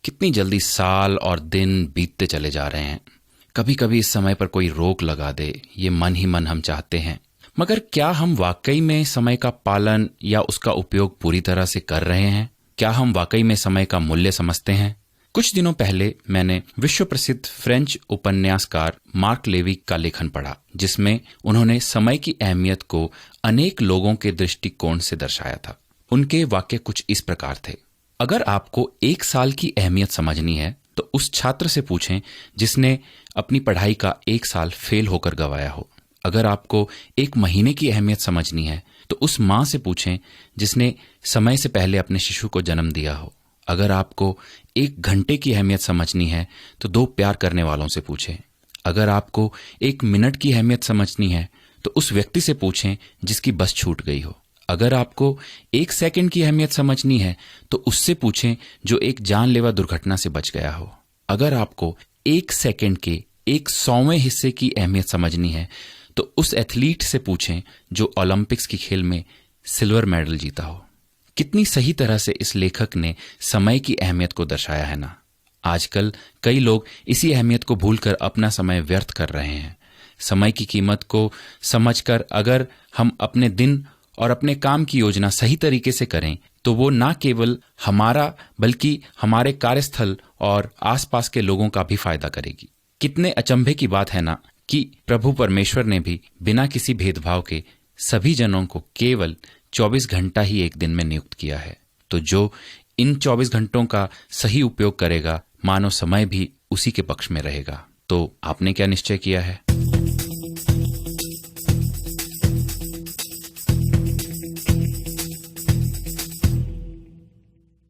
कितनी जल्दी साल और दिन बीतते चले जा रहे हैं। कभी कभी इस समय पर कोई रोक लगा दे, ये मन ही मन हम चाहते हैं। मगर क्या हम वाकई में समय का पालन या उसका उपयोग पूरी तरह से कर रहे हैं? क्या हम वाकई में समय का मूल्य समझते हैं? कुछ दिनों पहले मैंने विश्व प्रसिद्ध फ्रेंच उपन्यासकार मार्क लेवी का लेखन पढ़ा, जिसमें उन्होंने समय की अहमियत को अनेक लोगों के दृष्टिकोण से दर्शाया था। उनके वाक्य कुछ इस प्रकार थे। अगर आपको 1 साल की अहमियत समझनी है तो उस छात्र से पूछें जिसने अपनी पढ़ाई का 1 साल फेल होकर गंवाया हो। अगर आपको 1 महीने की अहमियत समझनी है तो उस माँ से पूछें जिसने समय से पहले अपने शिशु को जन्म दिया हो। अगर आपको 1 घंटे की अहमियत समझनी है तो 2 प्यार करने वालों से पूछें। अगर आपको 1 मिनट की अहमियत समझनी है तो उस व्यक्ति से पूछें जिसकी बस छूट गई हो। अगर आपको 1 सेकंड की अहमियत समझनी है तो उससे पूछें जो एक जानलेवा दुर्घटना से बच गया हो। अगर आपको 1 सेकंड के 100वें हिस्से की अहमियत समझनी है तो उस एथलीट से पूछें जो ओलंपिक्स की खेल में सिल्वर मेडल जीता हो। कितनी सही तरह से इस लेखक ने समय की अहमियत को दर्शाया है ना। आजकल कई लोग इसी अहमियत को भूलकर अपना समय व्यर्थ कर रहे हैं। समय की कीमत को समझकर अगर हम अपने दिन और अपने काम की योजना सही तरीके से करें तो वो ना केवल हमारा बल्कि हमारे कार्यस्थल और आसपास के लोगों का भी फायदा करेगी। कितने अचंभे की बात है ना कि प्रभु परमेश्वर ने भी बिना किसी भेदभाव के सभी जनों को केवल 24 घंटा ही एक दिन में नियुक्त किया है। तो जो इन 24 घंटों का सही उपयोग करेगा, मानव समय भी उसी के पक्ष में रहेगा। तो आपने क्या निश्चय किया है?